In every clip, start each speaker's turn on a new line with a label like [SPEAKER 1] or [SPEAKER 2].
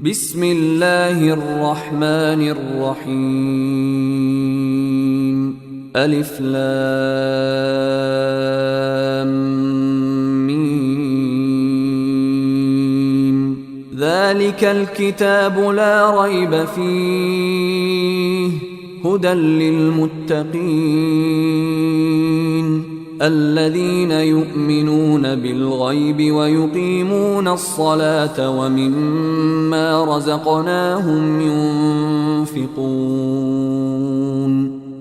[SPEAKER 1] بسم الله الرحمن الرحيم ألف لام ميم ذلك الكتاب لا ريب فيه هدى للمتقين الذين يؤمنون بالغيب ويقيمون الصلاة ومما رزقناهم ينفقون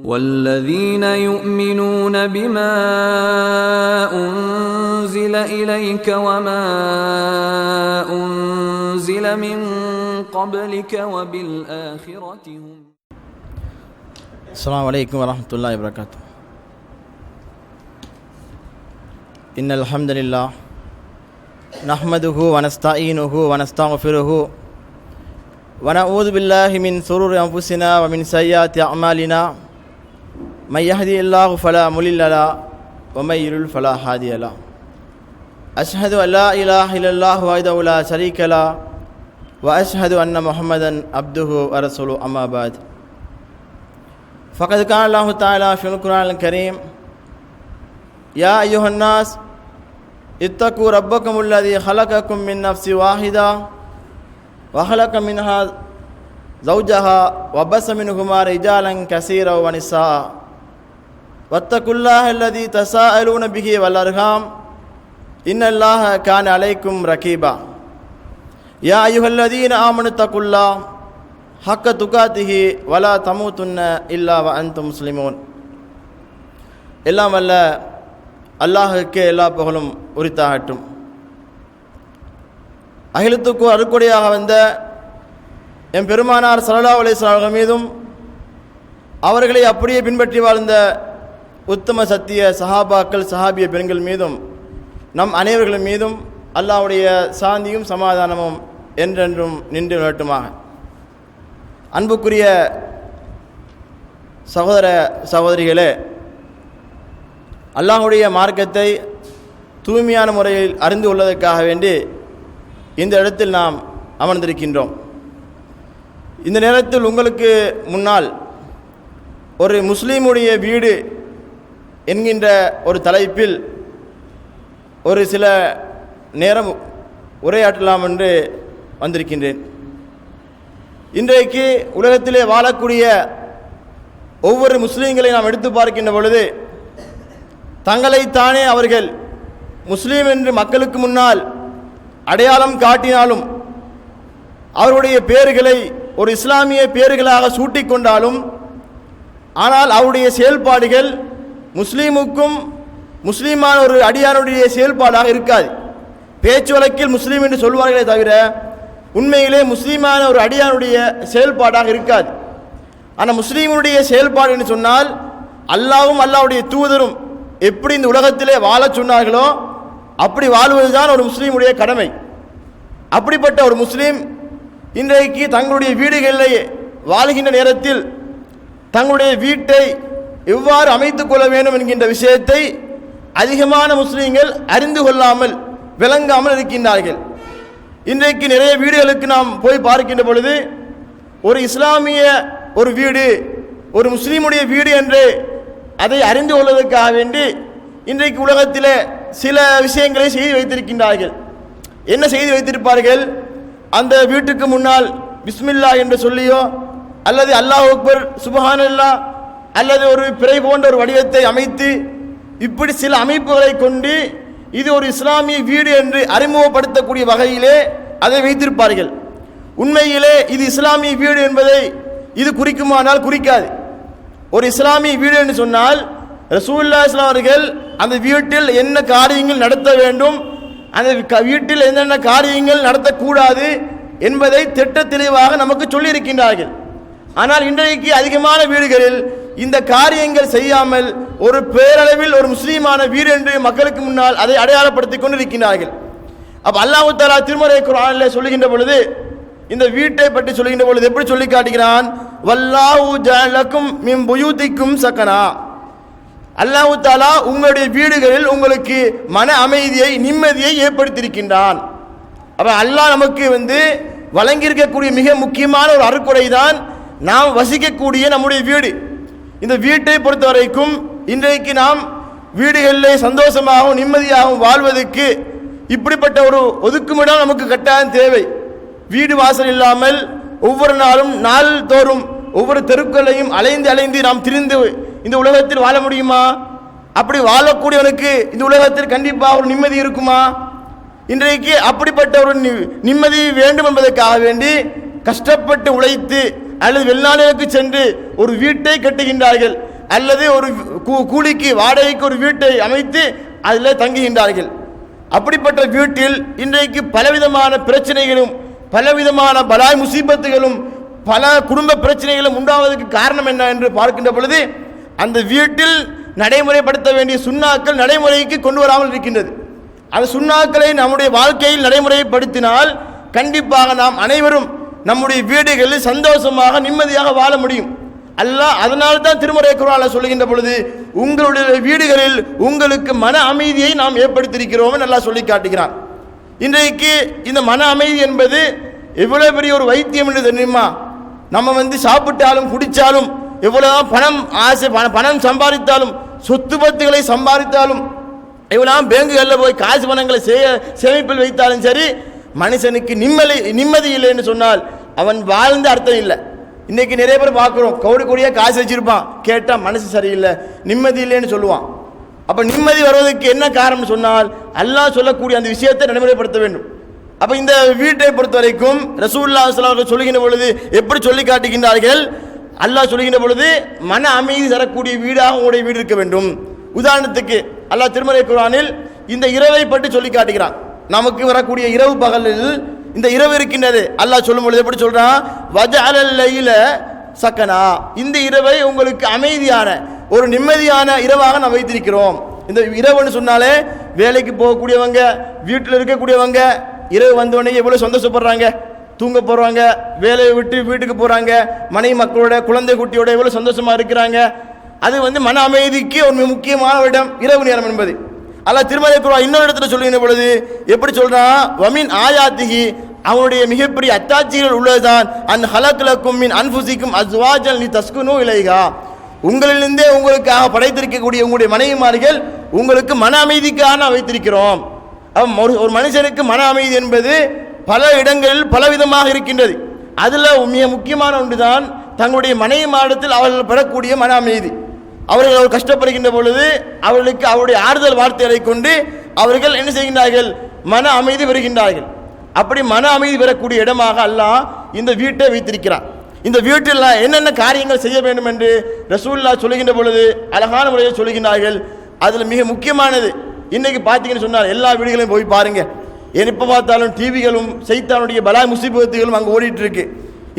[SPEAKER 1] والذين يؤمنون بما أنزل إليك وما أنزل من قبلك وبالآخرة هم.
[SPEAKER 2] السلام عليكم ورحمة الله وبركاته. إن الحمد لله نحمده ونستعينه ونستغفره ونعوذ بالله من شرور أنفسنا ومن سيئات أعمالنا من يهدي الله فلا مضل له ومن يضلل فلا هادي له أشهد أن لا إله إلا الله وحده لا شريك له وأشهد أن محمدا عبده ورسوله أما بعد فقد قال الله تعالى في القرآن الكريم يا أيها الناس اتقوا ربكم الذي خلقكم من نفس واحدة وخلق منها زوجها وبث منهما رجالا كثيرا ونساء واتقوا الله الذي تساءلون به والأرحام إن الله كان عليكم رقيبا يا أيها الذين آمنوا اتقوا الله حق تقاته ولا تموتن إلا وأنتم مسلمون. எல்லாம் வல்ல அல்லாஹுக்கே எல்லா புகழும் உரித்தாகட்டும். அகிலத்துக்கு அருக்கொடையாக வந்த என் பெருமானார் ஸல்லல்லாஹு அலைஹி வஸல்லம் அவர்கள் மீதும் அவர்களை அப்படியே பின்பற்றி வாழ்ந்த உத்தம சத்திய சஹாபாக்கள் சஹாபிய பெண்கள் மீதும் நம் அனைவர்கள் மீதும் அல்லாஹ்வுடைய சாந்தியும் சமாதானமும் என்றென்றும் நின்று நிலட்டுமாக. அன்புக்குரிய சகோதர சகோதரிகளே, அல்லாஹ்வுடைய மார்க்கத்தை தூய்மையான முறையில் அறிந்து கொள்வதற்காக வேண்டி இந்த இடத்தில் நாம் அமர்ந்திருக்கின்றோம். இந்த நேரத்தில் உங்களுக்கு முன்னால் ஒரு முஸ்லீமுடைய வீடு என்கின்ற ஒரு தலைப்பில் ஒரு சில நேரம் உரையாற்றலாம் என்று வந்திருக்கின்றேன். இன்றைக்கு உலகத்திலே வாழக்கூடிய ஒவ்வொரு முஸ்லீம்களை நாம் எடுத்து பார்க்கின்ற பொழுது தங்களைத்தானே அவர்கள் முஸ்லீம் என்று மக்களுக்கு முன்னால் அடையாளம் காட்டினாலும் அவருடைய பெயர்களை ஒரு இஸ்லாமிய பெயர்களாக சூட்டிக்கொண்டாலும் ஆனால் அவருடைய செயல்பாடுகள் முஸ்லீமுக்கும் முஸ்லீமான ஒரு அடியானுடைய செயல்பாடாக இருக்காது. பேச்சு வழக்கில் முஸ்லீம் என்று சொல்வார்களே தவிர உண்மையிலே முஸ்லீமான ஒரு அடியானுடைய செயல்பாடாக இருக்காது. ஆனால் முஸ்லீமுடைய செயல்பாடு என்று சொன்னால் அல்லாஹ்வும் அல்லாஹ்வுடைய தூதரும் எப்படி இந்த உலகத்திலே வாழ சொன்னார்களோ அப்படி வாழ்வதுதான் ஒரு முஸ்லீமுடைய கடமை. அப்படிப்பட்ட ஒரு முஸ்லீம் இன்றைக்கு தங்களுடைய வீடுகளிலேயே வாழ்கின்ற நேரத்தில் தங்களுடைய வீட்டை எவ்வாறு அமைத்துக் கொள்ள வேண்டும் என்கின்ற விஷயத்தை அதிகமான முஸ்லீம்கள் அறிந்து கொள்ளாமல் விளங்காமல் இருக்கின்றார்கள். இன்றைக்கு நிறைய வீடுகளுக்கு நாம் போய் பார்க்கின்ற பொழுது ஒரு இஸ்லாமிய ஒரு வீடு ஒரு முஸ்லீமுடைய வீடு என்று அதை அறிந்து கொள்வதற்காக வேண்டி இன்றைக்கு உலகத்தில் சில விஷயங்களை செய்து வைத்திருக்கின்றார்கள். என்ன செய்து வைத்திருப்பார்கள்? அந்த வீட்டுக்கு முன்னால் பிஸ்மில்லா என்று சொல்லியோ அல்லது அல்லாஹ் அக்பர் சுப்ஹானல்லாஹ் அல்லது ஒரு பிறை போன்ற ஒரு வடிவத்தை அமைத்து இப்படி சில அமைப்புகளை கொண்டு இது ஒரு இஸ்லாமிய வீடு என்று அறிமுகப்படுத்தக்கூடிய வகையிலே அதை வைத்திருப்பார்கள். உண்மையிலே இது இஸ்லாமிய வீடு என்பதை இது குறிக்குமானால் குறிக்காது. ஒரு இஸ்லாமிய வீடு என்று சொன்னால் ரசூலுல்லாஹி ஸல்லல்லாஹு அலைஹி வஸல்லம் அவர்கள் அந்த வீட்டில் என்ன காரியங்கள் நடத்த வேண்டும், அந்த வீட்டில் என்னென்ன காரியங்கள் நடத்தக்கூடாது என்பதை திட்ட தெளிவாக நமக்கு சொல்லியிருக்கின்றார்கள். ஆனால் இன்றைக்கு அதிகமான வீடுகளில் இந்த காரியங்கள் செய்யாமல் ஒரு பேரளவில் ஒரு முஸ்லீமான வீடு என்று மக்களுக்கு முன்னால் அதை அடையாளப்படுத்திக் கொண்டிருக்கிறார்கள். அப்ப அல்லாஹ் தஆலா திருமறை குர்ஆனில் சொல்லுகின்ற பொழுது இந்த வீட்டை பற்றி சொல்லுகின்ற பொழுது எப்படி சொல்லி காட்டுகிறான்? வல்லாஹு ஜஅலக்கும் மின் புயூதிக்கும் சகனா. அல்லாஹ் தஆலா உங்களுடைய வீடுகளில் உங்களுக்கு மன அமைதியை நிம்மதியை ஏற்படுத்தியிருக்கின்றான். அப்ப அல்லாஹ் நமக்கு வழங்கியிருக்கக்கூடிய மிக முக்கியமான ஒரு அருக்குறை தான் நாம் வசிக்கக்கூடிய நம்முடைய வீடு. இந்த வீட்டை பொறுத்த வரைக்கும் இன்றைக்கு நாம் வீடுகளில் சந்தோஷமாகவும் நிம்மதியாகவும் வாழ்வதற்கு இப்படிப்பட்ட ஒரு ஒதுக்குமிடம் நமக்கு கட்டாயம் தேவை. வீடு வாசல் இல்லாமல் ஒவ்வொரு நாளும் நாள் தோறும் ஒவ்வொரு தெருக்களையும் அலைந்து நாம் திரிந்து இந்த உலகத்தில் வாழ முடியுமா? அப்படி வாழக்கூடியவனுக்கு இந்த உலகத்தில் கண்டிப்பாக ஒரு நிம்மதி இருக்குமா? இன்றைக்கு அப்படிப்பட்ட ஒரு நிம்மதி வேண்டும் என்பதற்காக வேண்டி கஷ்டப்பட்டு உழைத்து அல்லது வெளிநாடுகளுக்கு சென்று ஒரு வீட்டை கட்டுகின்றார்கள், அல்லது ஒரு கூலிக்கு வாடகைக்கு ஒரு வீட்டை அமைத்து அதில் தங்குகின்றார்கள். அப்படிப்பட்ட வீட்டில் இன்றைக்கு பலவிதமான பிரச்சனைகளும் பலவிதமான பலாய் முசீபத்துகளும் பல குடும்ப பிரச்சனைகளும் உண்டாவதற்கு காரணம் என்ன என்று பார்க்கின்ற பொழுது அந்த வீட்டில் நடைமுறைப்படுத்த வேண்டிய சுன்னாக்கள் நடைமுறைக்கு கொண்டு வராமல் இருக்கின்றது. அந்த சுன்னாக்களை நம்முடைய வாழ்க்கையில் நடைமுறைப்படுத்தினால் கண்டிப்பாக நாம் அனைவரும் நம்முடைய வீடுகளில் சந்தோஷமாக நிம்மதியாக வாழ முடியும். அல்லாஹ் அதனால தான் திருமறை குர்ஆனில் சொல்லுகின்ற பொழுது உங்களுடைய வீடுகளில் உங்களுக்கு மன அமைதியை நாம் ஏற்படுத்தியிருக்கிறோம் நல்லா சொல்லி காட்டுகிறான். இன்றைக்கு இந்த மன அமைதி என்பது எவ்வளவு பெரிய ஒரு வைத்தியம் என்று தெரியுமா? நம்ம சாப்பிட்டாலும் குடித்தாலும் எவ்வளவு பணம் ஆசை பணம் சம்பாதித்தாலும் சொத்து பத்துகளை சம்பாதித்தாலும் எவ்வளவு பேங்குகளில் போய் காசு பணங்களை சேமிப்பில் வைத்தாலும் சரி, மனுஷனுக்கு நிம்மதி இல்லை என்று சொன்னால் அவன் வாழ்ந்த அர்த்தம் இல்லை. இன்னைக்கு நிறைய பேர் பார்க்குறோம், கோடியாக காசு வச்சிருப்பான், கேட்டால் மனசு சரியில்லை நிம்மதி இல்லைன்னு சொல்லுவான். அப்போ நிம்மதி வருவதற்கு என்ன காரணம் சொன்னால் அல்லாஹ் சொல்லக்கூடிய அந்த விஷயத்தை நடைமுறைப்படுத்த வேண்டும். அப்போ இந்த வீட்டை பொறுத்த வரைக்கும் ரசூலுல்லாஹி ஸல்லல்லாஹு அலைஹி வஸல்லம் சொல்லுகின்ற பொழுது எப்படி சொல்லி காட்டுகின்றார்கள்? அல்லாஹ் சொல்லுகின்ற பொழுது மன அமைதி தரக்கூடிய வீடாக உங்களுடைய வீடு இருக்க வேண்டும். உதாரணத்துக்கு அல்லாஹ் திருமறை குர்ஆனில் இந்த இரவை பற்றி சொல்லி காட்டுகிறான். நமக்கு வரக்கூடிய இரவு பகலில் இந்த இரவு இருக்கின்றது. அல்லாஹ் சொல்லும் பொழுது எப்படி சொல்றான்? வஜஅலல் லைல சக்கனா, இந்த இரவை உங்களுக்கு அமைதியான ஒரு நிம்மதியான இரவாக நாம் வைத்திருக்கிறோம். இந்த இரவுன்னு சொன்னாலே வேலைக்கு போகக்கூடியவங்க வீட்டில் இருக்கக்கூடியவங்க இரவு வந்தோடனே எவ்வளவு சந்தோஷப்படுறாங்க, தூங்க போறாங்க, வேலையை விட்டு வீட்டுக்கு போறாங்க, மனைவி மக்களோட குழந்தை குட்டியோட எவ்வளவு சந்தோஷமா இருக்கிறாங்க. அது மன அமைதிக்கு ஒரு முக்கியமான இடம் இரவு நேரம் என்பது. அல்லாஹ் திருமறை குர்ஆன் இன்னொரு இடத்துல சொல்லுகின்ற பொழுது எப்படி சொல்றான்? வமின் ஆயாத்திஹி, அவனுடைய மிகப்பெரிய அத்தாட்சிகள் உள்ளதுதான் அன் ஹலக்லக்கும் மின் அன்ஃபுசிக்கும் அஸ்வாஜன் லிதஸ்குனு இலைஹா, உங்களிலிருந்தே உங்களுக்காக படைத்திருக்கக்கூடிய உங்களுடைய மனைவிமார்கள் உங்களுக்கு மன அமைதிக்காக வைத்திருக்கிறோம். ஒரு மனுஷனுக்கு மன அமைதி என்பது பல இடங்களில் பலவிதமாக இருக்கின்றது. அதில் மிக முக்கியமான ஒன்றுதான் தங்களுடைய மனைவி மாடத்தில் அவர்கள் பெறக்கூடிய மன அமைதி. அவர்கள் கஷ்டப்படுகின்ற பொழுது அவர்களுக்கு அவருடைய ஆறுதல் வார்த்தைகளை கொண்டு அவர்கள் என்ன செய்கின்றார்கள்? மன அமைதி பெறுகின்றார்கள். அப்படி மன அமைதி பெறக்கூடிய இடமாக அல்லாஹ் இந்த வீட்டை வைத்திருக்கிறார். இந்த வீட்டில் என்னென்ன காரியங்கள் செய்ய வேண்டும் என்று ரசூலுல்லாஹ் சொல்லுகின்ற பொழுது அழகான முறையில் சொல்லுகின்றார்கள். அதில் மிக முக்கியமானது இன்னைக்கு பார்த்தீங்கன்னு சொன்னால் எல்லா வீடுகளையும் போய் பாருங்க, எப்போ பார்த்தாலும் டிவிகளும் சைத்தானுடைய பலாய் முசீபத்துகளும் அங்கே ஓடிட்டு இருக்கு.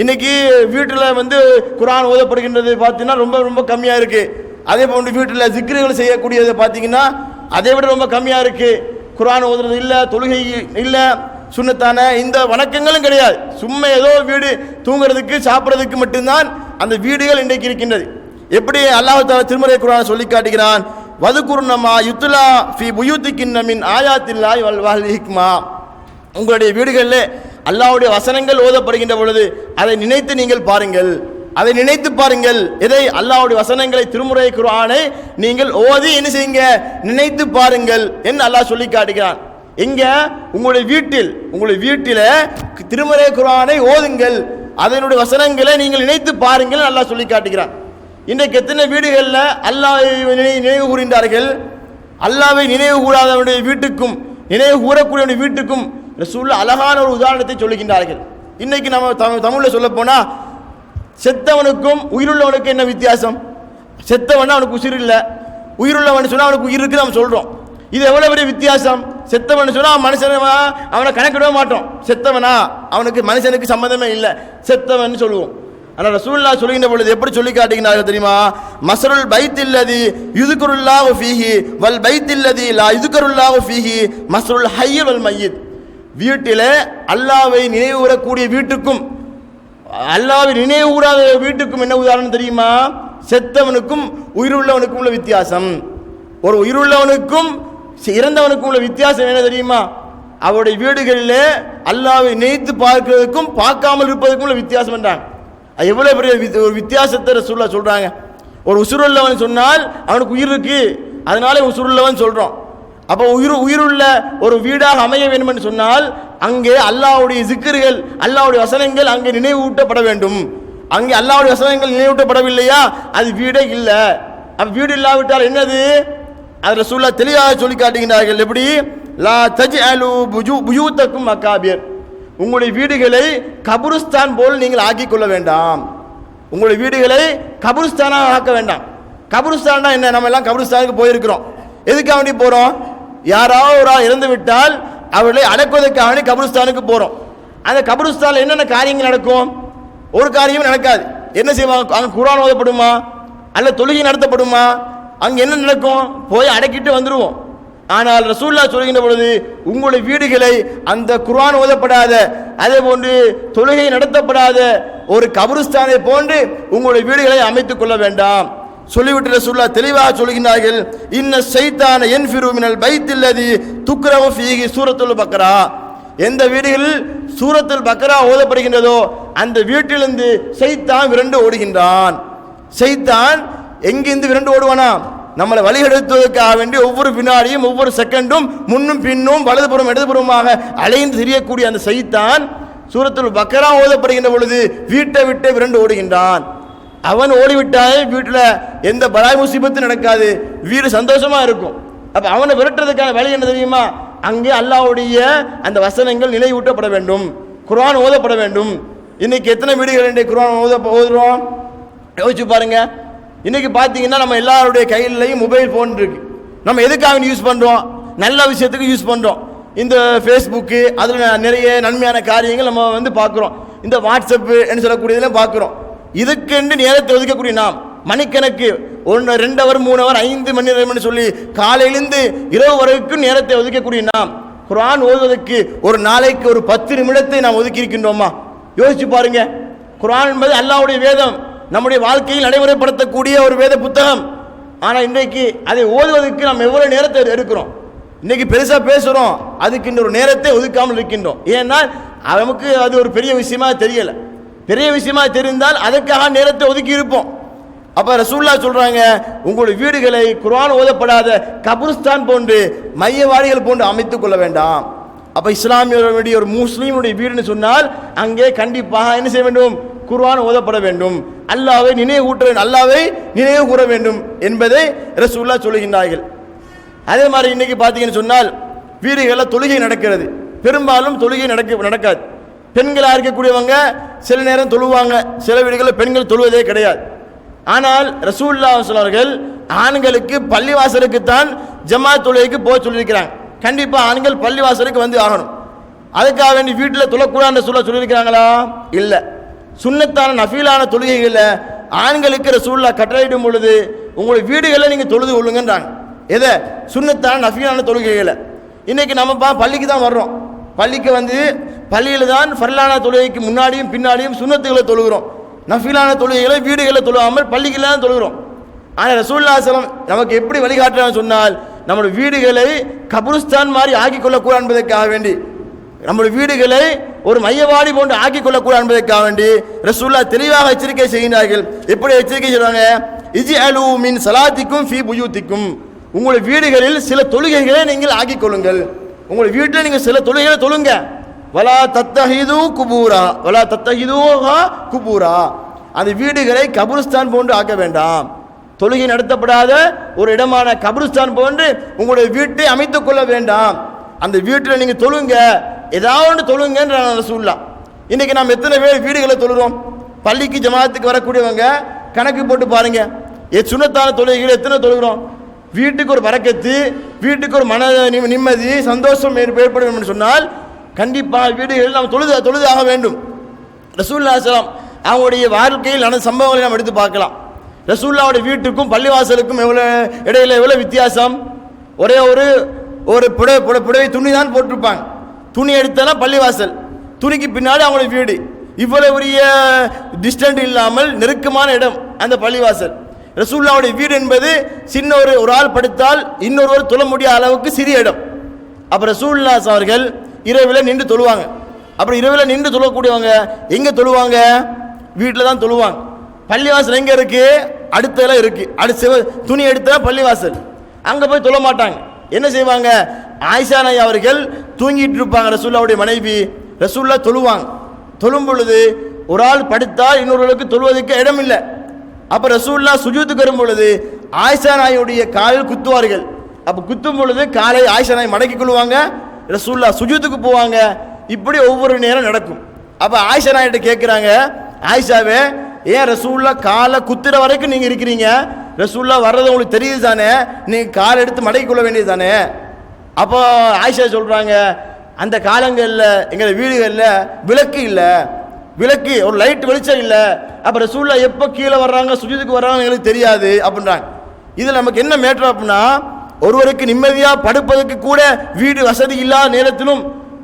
[SPEAKER 2] இன்னைக்கு வீட்டில் குர்ஆன் ஓதப்படுகின்றது பார்த்தீங்கன்னா ரொம்ப ரொம்ப கம்மியாக இருக்கு. அதே போன்று வீட்டில் ஜிக்ருகள் செய்யக்கூடியதை பார்த்தீங்கன்னா அதை விட ரொம்ப கம்மியாக இருக்கு. குர்ஆன் ஓதுறது இல்லை, தொழுகை இல்லை, சுன்னத்தான இந்த வணக்கங்களும் கிடையாது. சும்மா ஏதோ வீடு தூங்குறதுக்கு சாப்பிட்றதுக்கு மட்டும்தான் அந்த வீடுகள் இன்றைக்கு இருக்கின்றது. எப்படி அல்லாஹ் தஆலா திருமறை குர்ஆனை சொல்லி காட்டுகிறான்? வதுகுர்னமா யுத்லா ஃபி புயூத்திக்கின்ன மின் ஆயாத்தில்லாஹி வல் ஹிக்மா, உங்களுடைய வீடுகளில் அல்லாஹ்வுடைய வசனங்கள் ஓதப்படுகின்ற பொழுது அதை நினைத்து நீங்கள் பாருங்கள், அதை நினைத்து பாருங்கள். எதை? அல்லாஹ்வுடைய வசனங்களை திருமறை குர்ஆனை நீங்கள் ஓதி என்ன செய்யுங்க? நினைத்து பாருங்கள் என்று அல்லாஹ் சொல்லி காட்டுகிறான். எங்க? உங்களுடைய வீட்டில் திருமறை குர்ஆனை ஓதுங்கள், அதனுடைய வசனங்களை நீங்கள் நினைத்து பாருங்கள் அல்லாஹ் சொல்லி காட்டுகிறான். இன்றைக்கு எத்தனை வீடுகளில் அல்லாஹ்வை நினைவு கூறுகின்றார்கள்? அல்லாஹ்வை நினைவு கூறாதவனுடைய வீட்டுக்கும் நினைவு கூறக்கூடிய வீட்டுக்கும் ரசூலுல்லாஹ் அழகான ஒரு உதாரணத்தை சொல்லுகின்றார்கள். இன்னைக்கு நம்ம தமிழில் சொல்ல போனா செத்தவனுக்கும் உயிருள்ளவனுக்கு என்ன வித்தியாசம்? செத்தவன் அவனுக்கு உயிர் இல்லை, உயிருள்ளவன் சொன்னா அவனுக்கு உயிர் இருக்கு நம்ம சொல்றோம். இது எவ்வளவு பெரிய வித்தியாசம்! செத்தவன் சொன்னா மனுஷன் அவனை கணக்கிடவே மாட்டோம். செத்தவனா அவனுக்கு மனுஷனுக்கு சம்பந்தமே இல்லை, செத்தவன் சொல்லுவோம். ஆனால் ரசூலுல்லாஹ் சொல்லுகின்ற பொழுது எப்படி சொல்லி காட்டுகிறார்கள் தெரியுமா? மஸ்ருல் பைத்தில்லதி யுذ்குருல்லாஹு ஃபீஹி வல் பைத்தில்லதி லா யுذ்குருல்லாஹு ஃபீஹி மஸ்ருல் ஹய்ய் வல் மய்யித், வீட்டிலே அல்லாஹ்வை நினைவு கூறக்கூடிய வீட்டுக்கும் அல்லாஹ்வை நினைவு கூறாத வீட்டுக்கும் என்ன உதாரணம் தெரியுமா? செத்தவனுக்கும் உயிருள்ளவனுக்கும் உள்ள வித்தியாசம். ஒரு உயிருள்ளவனுக்கும் இறந்தவனுக்கும் உள்ள வித்தியாசம் என்ன தெரியுமா? அவருடைய வீடுகளிலே அல்லாஹ்வை நினைத்து பார்க்கிறதுக்கும் பார்க்காமல் இருப்பதற்கும் உள்ள வித்தியாசம் என்றாங்க. அது எவ்வளவு பெரிய ஒரு வித்தியாசத்தை ரசூலுல்லாஹ் சொல்றாங்க. ஒரு உசுருள்ளவன் சொன்னால் அவனுக்கு உயிர் இருக்கு, அதனால உசுருள்ளவன் சொல்றோம். அப்போ உயிருள்ள ஒரு வீடாக அமைய வேண்டும் என்று சொன்னால் அங்கே அல்லாஹ்வுடைய ஜிக்ர்கள், அல்லாஹ்வுடைய வசனங்கள் அங்கே நினைவூட்டப்பட வேண்டும். அங்கே அல்லாஹ்வுடைய வசனங்கள் நினைவூட்டப்படவில்லையா அது வீடே இல்லை. அப்ப வீடு இல்லாவிட்டால் என்னது? அது ரசூலுல்லாஹ் தெளிவாக சொல்லி காட்டுகிறார்கள். எப்படி? லா தஜ்அலு புயூத்தக்கும் மகாபிர், உங்களுடைய வீடுகளை கபுருஸ்தான் போல் நீங்கள் ஆக்கிக் கொள்ள வேண்டாம். உங்களுடைய வீடுகளை கபுருஸ்தானாக ஆக்க வேண்டாம். கபுருஸ்தான்னா என்ன? நம்ம எல்லாம் கபுருஸ்தானுக்கு போயிருக்கிறோம். எதுக்காக வேண்டி போறோம்? யாராவது ஒரு ஆள் இறந்து விட்டால் அவர்களை அடக்குவதற்காக வேண்டி கபுருஸ்தானுக்கு போறோம். அந்த கபுருஸ்தானில் என்னென்ன காரியங்கள் நடக்கும்? ஒரு காரியமும் நடக்காது. என்ன செய்வாங்க? அங்கே குர்ஆன் ஓதப்படுமா? அல்ல தொழுகை நடத்தப்படுமா? அங்கே என்ன நடக்கும்? போய் அடக்கிட்டு வந்துடுவோம். ஆனால் ரசூலுல்லாஹ் சொல்கின்ற பொழுது உங்களுடைய வீடுகளை அந்த குர்ஆன் ஓதப்படாத, அதே போன்று தொழுகை நடத்தப்படாத ஒரு கபருஸ்தானை போன்று உங்களுடைய வீடுகளை அமைத்துக் கொள்ள வேண்டாம் சொல்லிவிட்டு ரசூலுல்லாஹ் தெளிவாக சொல்கின்றார்கள். இன்ன ஷைத்தான யன்ஃபிரு மினல் பைத்தில்லதி துக்ரவு ஃபீஹி சூரத்துல் பக்ரா, எந்த வீடுகளில் சூரத்துல் பக்ரா ஓதப்படுகின்றதோ அந்த வீட்டிலிருந்து ஷைத்தான் விரண்டு ஓடுகின்றான். ஷைத்தான் எங்கிருந்து விரண்டு ஓடுவானா? நம்மளை வழிகெடுத்துவதற்காக வேண்டி ஒவ்வொரு வினாடியும் ஒவ்வொரு செகண்டும் முன்னும் பின்னும் வலதுபுறம் இடதுபுறமாக அலைந்து திரியக்கூடிய அந்த ஷைத்தான் சூரத்துல் பக்ரா ஓதப்படுகின்ற பொழுது வீட்டை விட்டு விரண்டு ஓடுகின்றான். அவன் ஓடிவிட்டாலே வீட்டில் எந்த பலாய் முசீபத்தும் நடக்காது, வீடு சந்தோஷமா இருக்கும். அப்ப அவனை விரட்டுறதுக்கான வழி என்ன தெரியுமா? அங்கே அல்லாஹ்வுடைய அந்த வசனங்கள் நினைவூட்டப்பட வேண்டும், குர்ஆன் ஓதப்பட வேண்டும். இன்னைக்கு எத்தனை வீடுகள் குர்ஆன் ஓதுறோம்? யோசிச்சு பாருங்க. இன்னைக்கு பார்த்தீங்கன்னா நம்ம எல்லாருடைய கையிலையும் மொபைல் ஃபோன் இருக்கு. நம்ம எதுக்காக யூஸ் பண்றோம்? நல்ல விஷயத்துக்கு யூஸ் பண்றோம். இந்த ஃபேஸ்புக்கு அதில் நிறைய நன்மையான காரியங்கள் நம்ம பார்க்குறோம். இந்த வாட்ஸ்அப்பு என்று சொல்லக்கூடியதெல்லாம் பார்க்குறோம். இதுக்கென்று நேரத்தை ஒதுக்கக்கூடிய நாம் மணிக்கணக்கு 1 2 ஹவர் 3 ஹவர் 5 மணி நேரம் சொல்லி காலையிலிருந்து இரவு வரைக்கும் நேரத்தை ஒதுக்கக்கூடிய நாம் குர்ஆன் ஓதுவதற்கு ஒரு நாளைக்கு ஒரு 10 நிமிடத்தை நாம் ஒதுக்கி இருக்கின்றோமா? யோசிச்சு பாருங்க. குர்ஆன் என்பது அல்லாஹ்வுடைய வேதம், நம்முடைய வாழ்க்கையில் நடைமுறைப்படுத்தக்கூடிய ஒரு வேத புத்தகம். ஆனால் இன்றைக்கு அதை ஓதுவதற்கு நாம் எவ்வளவு நேரத்தை எடுக்கிறோம்? இன்னைக்கு பெருசா பேசுறோம், அதுக்கு இன்னொரு நேரத்தை ஒதுக்காமல் இருக்கின்றோம். ஏன்னா நமக்கு அது ஒரு பெரிய விஷயமா தெரியல. பெரிய விஷயமா தெரிந்தால் அதற்காக நேரத்தை ஒதுக்கி இருப்போம். அப்ப ரசூலுல்லாஹ் சொல்றாங்க, உங்களுடைய வீடுகளை குர்ஆன் ஓதப்படாத கபருஸ்தான் போன்று மையவாடிகள் போன்று அமைத்துக் கொள்ள வேண்டாம். அப்ப இஸ்லாமியருடைய ஒரு முஸ்லீமுடைய வீடுன்னு சொன்னால் அங்கே கண்டிப்பாக என்ன செய்ய வேண்டும்? குர்ஆன் ஓதப்பட வேண்டும், அல்லாஹ்வை நினைவூட்ட வேண்டும், அல்லாஹ்வை நினைவு கூற வேண்டும் என்பதை ரசூலுல்லாஹ் சொல்லுகின்றார்கள். அதே மாதிரி இன்னைக்கு பார்த்தீங்கன்னு சொன்னால் வீடுகளில் தொழுகை நடக்கிறது, பெரும்பாலும் தொழுகை நடக்காது. பெண்களாக இருக்கக்கூடியவங்க சில நேரம் தொழுவாங்க, சில வீடுகளில் பெண்கள் தொழுவதே கிடையாது. ஆனால் ரசூலுல்லாஹ் அவர்கள் ஆண்களுக்கு பள்ளிவாசலுக்குத்தான் ஜமாத் தொழுகைக்கு போக சொல்லியிருக்கிறாங்க. கண்டிப்பாக ஆண்கள் பள்ளிவாசலுக்கு வந்து ஆகணும். அதுக்காக வேண்டி வீட்டில் தொழக்கூடாதுன்னு சொல்லியிருக்கிறாங்களா? இல்லை. சுன்னத்தான நஃபீலான தொழுகைகளை ஆண்களுக்கு ரசூலுல்லாஹ் கட்டளையிடும் பொழுது உங்களுடைய வீடுகளில் நீங்கள் தொழுது கொள்ளுங்கன்றாங்க. எதை? சுன்னத்தான நஃபீலான தொழுகைகளை. இன்னைக்கு நம்ம பள்ளிக்கு தான் வர்றோம், பள்ளிக்கு வந்து பள்ளியில் தான் ஃபர்லான தொழுகைக்கு முன்னாடியும் பின்னாடியும் சுன்னத்துகளை தொழுகிறோம். நஃபீலான தொழுகைகளை வீடுகளில் தொழுகாமல் பள்ளிகளில் தான் தொழுகிறோம். ஆனால் ரசூலுல்லாஹி ஸல்லல்லாஹு அலைஹி வஸல்லம் நமக்கு எப்படி வழிகாட்டுறான்னு சொன்னால் நம்முடைய வீடுகளை கபருஸ்தான் மாதிரி ஆக்கிக் கொள்ளக்கூடாது என்பதற்காக வேண்டி, நம்முடைய வீடுகளை ஒரு மையவாடி போன்று ஆக்கிக் கொள்ளக்கூடாது என்பதற்காக வேண்டி ரசூலுல்லாஹ் தெளிவாக எச்சரிக்கை செய்கிறார்கள். எப்படி எச்சரிக்கை செய்றாங்க? இஜ்அலு மின் ஸலாத்திக்கும் ஃபீ புயூத்திக்கும், உங்களுடைய வீடுகளில் சில தொழுகைகளை நீங்கள் ஆக்கிக் கொள்ளுங்கள். உங்களுடைய வீட்டில் நீங்கள் சில தொழுகைகளை தொழுங்க. வலா தத்தஹிது குபூரா, வலா தத்தஹிதுஹா குபூரா, அந்த வீடுகளை கபருஸ்தான் போன்று ஆக்க வேண்டாம். தொழுகை நடத்தப்படாத ஒரு இடமான கபருஸ்தான் போன்று உங்களுடைய வீட்டை அமைத்துக் கொள்ள வேண்டாம். அந்த வீட்டில் நீங்கள் தொழுங்க, ஏதாவது தொழுங்கன்ற ரசூலுல்லாஹ். இன்னைக்கு நாம் எத்தனை பேர் வீடுகளை தொழுகிறோம்? பள்ளிக்கு ஜமாத்துக்கு வரக்கூடியவங்க கணக்கு போட்டு பாருங்க, சுன்னத்தான தொழுகைகள் எத்தனை தொழுகிறோம்? வீட்டுக்கு ஒரு பரக்கத்து, வீட்டுக்கு ஒரு மன நிம்மதி சந்தோஷம் ஏற்படும் என்று சொன்னால் கண்டிப்பாக வீடுகளில் நாம் தொழுதாக வேண்டும். ரசூலுல்லாஹி ஸல்லல்லாஹு அலைஹி வஸல்லம் அவங்களுடைய வாழ்க்கையில் நடந்த சம்பவங்களை நாம் எடுத்து பார்க்கலாம். ரசூலுல்லாஹ்வுடைய வீட்டுக்கும் பள்ளிவாசலுக்கும் இடையில எவ்வளவு வித்தியாசம்! ஒரே ஒரு புடவை துணி தான் போட்டிருப்பாங்க. துணி எடுத்தாலும் பள்ளிவாசல், துணிக்கு பின்னாடி அவங்களுடைய வீடு. இவ்வளவு பெரிய டிஸ்டன்ட் இல்லாமல் நெருக்கமான இடம் அந்த பள்ளிவாசல். ரசூலுல்லாஹ்வுடைய வீடு என்பது சின்ன ஒரு ஆள் படுத்தால் இன்னொருவர் தொழ முடியாத அளவுக்கு சிறிய இடம். அப்ப ரசூலுல்லாஹ் அவர்கள் இரவில் நின்று தொழுவாங்க. அப்புறம் இரவில் நின்று தொழக்கூடியவங்க எங்கே தொழுவாங்க? வீட்டில் தான் தொழுவாங்க. பள்ளிவாசல் எங்கே இருக்குது? அடுத்தெல்லாம் இருக்குது. அடுத்த துணி எடுத்தா பள்ளிவாசல், அங்கே போய் தொழ மாட்டாங்க. என்ன செய்வாங்க? ஆயிஷா நாய் அவர்கள் தூங்கிட்டு இருப்பாங்க, ரசூலுல்லாவுடைய மனைவி. ரசூலுல்லா தொழுவாங்க. தொழும் பொழுது ஒரு ஆள் படுத்தால் இன்னொருவருக்கு தொழுவதற்கு இடம் இல்லை. அப்போ ரசூலுல்லா சுஜூத்துக்கு வரும் பொழுது ஆயிஷா நாயுடைய காலில் குத்துவார்கள். அப்போ குத்தும் பொழுது காலை ஆயிஷா நாய் மடக்கி கொள்வாங்க, ரசூலுல்லா சுஜூத்துக்கு போவாங்க. இப்படி ஒவ்வொரு நேரம் நடக்கும். அப்போ ஆயிஷா நாயிட்ட கேட்குறாங்க, ஆயிஷாவே ஏன் ரசூலுல்லா காலை குத்துற வரைக்கும் நீங்கள் இருக்கிறீங்க? ரசூலுல்லா வர்றது உங்களுக்கு தெரியுது தானே, நீங்கள் காலை எடுத்து மடக்கி கொள்ள வேண்டியது தானே? அப்போ ஆயிஷா சொல்கிறாங்க, அந்த காலங்களில் எங்கள் வீடுகளில் விளக்கு இல்லை, விளக்கு ஒரு லைட் வெளிச்சம் இல்லை. அப்போ ரசூலுல்லா எப்போ கீழே வர்றாங்க சுஜூதுக்கு வர்றாங்க எங்களுக்கு தெரியாது அப்படின்றாங்க. இதில் நமக்கு என்ன மேட்டர் அப்படின்னா, ஒருவருக்கு நிம்மதியாக படுப்பதற்கு கூட வீடு வசதி இல்லாத நேரத்திலும்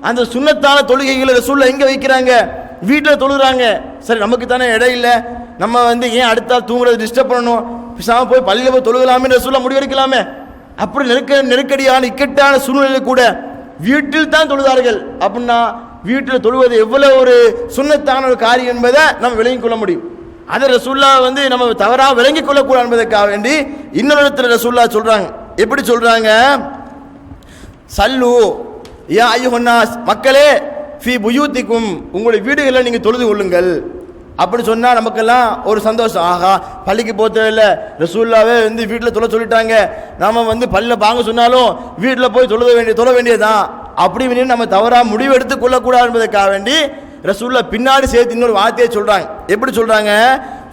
[SPEAKER 2] அந்த சுன்னத்தான தொழுகைகளை ரசூலுல்லா எங்கே வைக்கிறாங்க? வீட்டில் தொழுகிறாங்க. சரி, நமக்கு தானே இடம் இல்லை, நம்ம ஏன் அடுத்த தூங்குறது டிஸ்டர்ப் பண்ணணும், பேசாமல் போய் பள்ளியில் போய் தொழுகலாமே ரசூலுல்லா முடிவெடுக்கலாமே. அப்படி நெருக்கடியான இக்கட்டான சூழ்நிலையில் கூட வீட்டில் தான் தொழுதார்கள். அப்படின்னா வீட்டில் தொழுவது எவ்வளவு ஒரு சுன்னத்தான ஒரு காரியம் என்பதை நம்ம விளங்கிக் கொள்ள முடியும். அதை ரசூலுல்லா நம்ம தவறாக விளங்கிக் கொள்ளக்கூடாது என்பதற்காக வேண்டி இன்னொரு இடத்துல ரசூலுல்லா சொல்றாங்க. எப்படி சொல்றாங்க? சல்லு யா அய்யுஹன்னாஸ், மக்களே, ஃபி புயூத்திக்கும், உங்களுடைய வீடுகளில் நீங்கள் தொழுது கொள்ளுங்கள். அப்படி சொன்னால் நமக்கெல்லாம் ஒரு சந்தோஷம். ஆகா, பள்ளிக்கு போக தேவையில்லை, ரசூலுல்லாவே வீட்டில் தொழ சொல்லிட்டாங்க, நாம் பள்ளியில் பாங்க சொன்னாலும் வீட்டில் போய் தொழ வேண்டியதான். அப்படி நம்ம தவறாக முடிவு எடுத்து கொள்ளக்கூடாது என்பதற்காக வேண்டி ரசூலுல்லா பின்னாடி சேர்த்து இன்னொரு வார்த்தையை சொல்கிறாங்க. எப்படி சொல்கிறாங்க?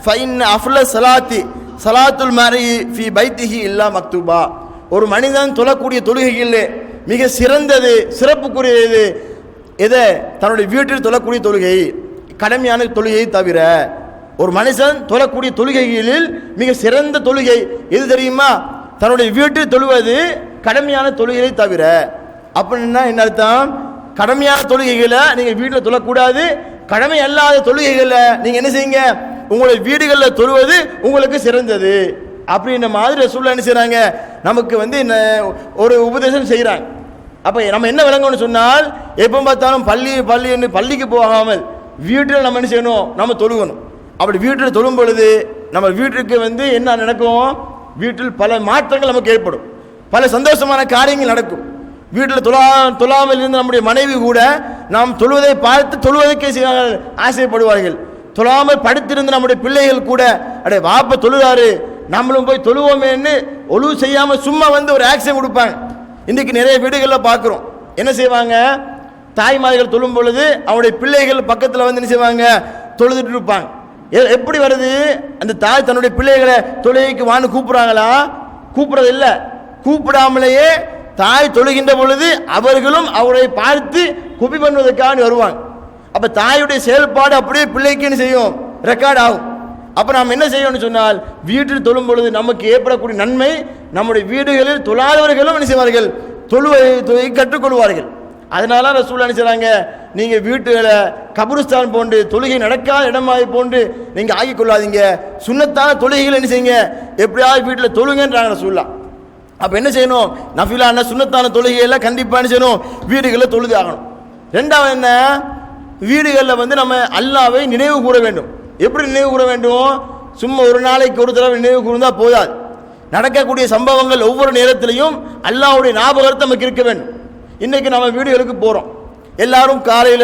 [SPEAKER 2] ஃபைன் அஃப்ல சலாத்தி சலாத்துல் மாரி ஃபி பைத்திஹி இல்லா மக்தூபா, ஒரு மனிதன் தொழக்கூடிய தொழுகைகளில் மிக சிறந்தது சிறப்புக்குரியது எதை? தன்னுடைய வீட்டில் தொழக்கூடிய தொழுகை, கடமையான தொழுகையை தவிர. ஒரு மனுஷன் தொழக்கூடிய தொழுகைகளில் மிக சிறந்த தொழுகை எது தெரியுமா? தன்னுடைய வீட்டில் தொழுவது கடமையான தொழுகையை தவிர. அப்படின்னா என்ன அர்த்தம்? கடமையான தொழுகைகளை நீங்கள் வீட்டில் தொழக்கூடாது, கடமை அல்லாத தொழுகைகளை நீங்கள் என்ன செய்யுங்க? உங்களுடைய வீடுகளில் தொழுவது உங்களுக்கு சிறந்தது. அப்படின்ற மாதிரி ரசூலுல்லாஹ் என்ன செய்கிறாங்க? நமக்கு ஒரு உபதேசம் செய்கிறாங்க. அப்போ நம்ம என்ன விளங்கணும்னு சொன்னால், எப்போ பார்த்தாலும் பள்ளிக்கு போகாமல் வீட்டில் நம்ம என்ன செய்யணும்? நம்ம தொழுகணும். அப்படி வீட்டில் தொழும் பொழுது நம்ம வீட்டுக்கு என்ன நடக்கும்? வீட்டில் பல மாற்றங்கள் நமக்கு ஏற்படும், பல சந்தோஷமான காரியங்கள் நடக்கும். வீட்டில் தொழாமல் இருந்த நம்முடைய மனைவி கூட நாம் தொழுவதை பார்த்து தொழுவதற்கே ஆசைப்படுவார்கள். தொழாமல் படுத்திருந்த நம்முடைய பிள்ளைகள் கூட அடே வாப்ப தொழுதாரு, நம்மளும் போய் தொழுவோமேன்னு ஒழுவு செய்யாமல் சும்மா ஒரு ஆக்ஷன் கொடுப்பாங்க. இன்றைக்கு நிறைய வீடுகளில் பார்க்குறோம். என்ன செய்வாங்க? தாய்மார்கள் தொழும் பொழுது அவருடைய பிள்ளைகள் பக்கத்தில் என்ன செய்வாங்க? தொழுதுட்டு இருப்பாங்க. எப்படி வருது? அந்த தாய் தன்னுடைய பிள்ளைகளை தொழுகைக்கு வான்னு கூப்பிட்றாங்களா? கூப்பிட்றது இல்லை. கூப்பிடாமலேயே தாய் தொழுகின்ற பொழுது அவர்களும் அவரை பார்த்து குபி பண்ணுவதற்காக வருவாங்க. அப்போ தாயுடைய செயல்பாடு அப்படியே பிள்ளைக்கு என்ன செய்யும்? ரெக்கார்ட் ஆகும். அப்போ நாம் என்ன செய்யணும்னு சொன்னால், வீட்டில் தொழும் பொழுது நமக்கு ஏற்படக்கூடிய நன்மை நம்முடைய வீடுகளில் தொழாதவர்களும் என்ன செய்வார்கள்? தொழுவை கற்றுக்கொள்வார்கள். அதனால ரசூலுல்லாஹ் என்ன செய்றாங்க? நீங்கள் வீட்டுகளை கபருஸ்தான் போன்று தொழுகை நடக்காத இடமாய் போன்று நீங்கள் ஆகிக் கொள்ளாதீங்க. சுன்னத்தான தொழுகைகள் என்ன செய்யுங்க? எப்படியாவது வீட்டில் தொழுங்கன்றாங்க ரசூலுல்லாஹ். அப்போ என்ன செய்யணும்? நஃபிலான சுன்னத்தான தொழுகையெல்லாம் கண்டிப்பாக என்ன செய்யணும்? வீடுகளில் தொழுது ஆகணும். ரெண்டாவது என்ன? வீடுகளில் நம்ம அல்லாஹ்வை நினைவு கூற வேண்டும். எப்படி நினைவு கூற வேண்டும்? சும்மா ஒரு நாளைக்கு ஒரு தடவை நினைவு கூர்ந்தால் போதாது. நடக்கக்கூடிய சம்பவங்கள் ஒவ்வொரு நேரத்திலையும் அல்லாஹ்வுடைய ஞாபகத்தை நமக்கு இருக்க வேண்டும். இன்றைக்கி நம்ம வீடுகளுக்கு போகிறோம், எல்லாரும் காலையில்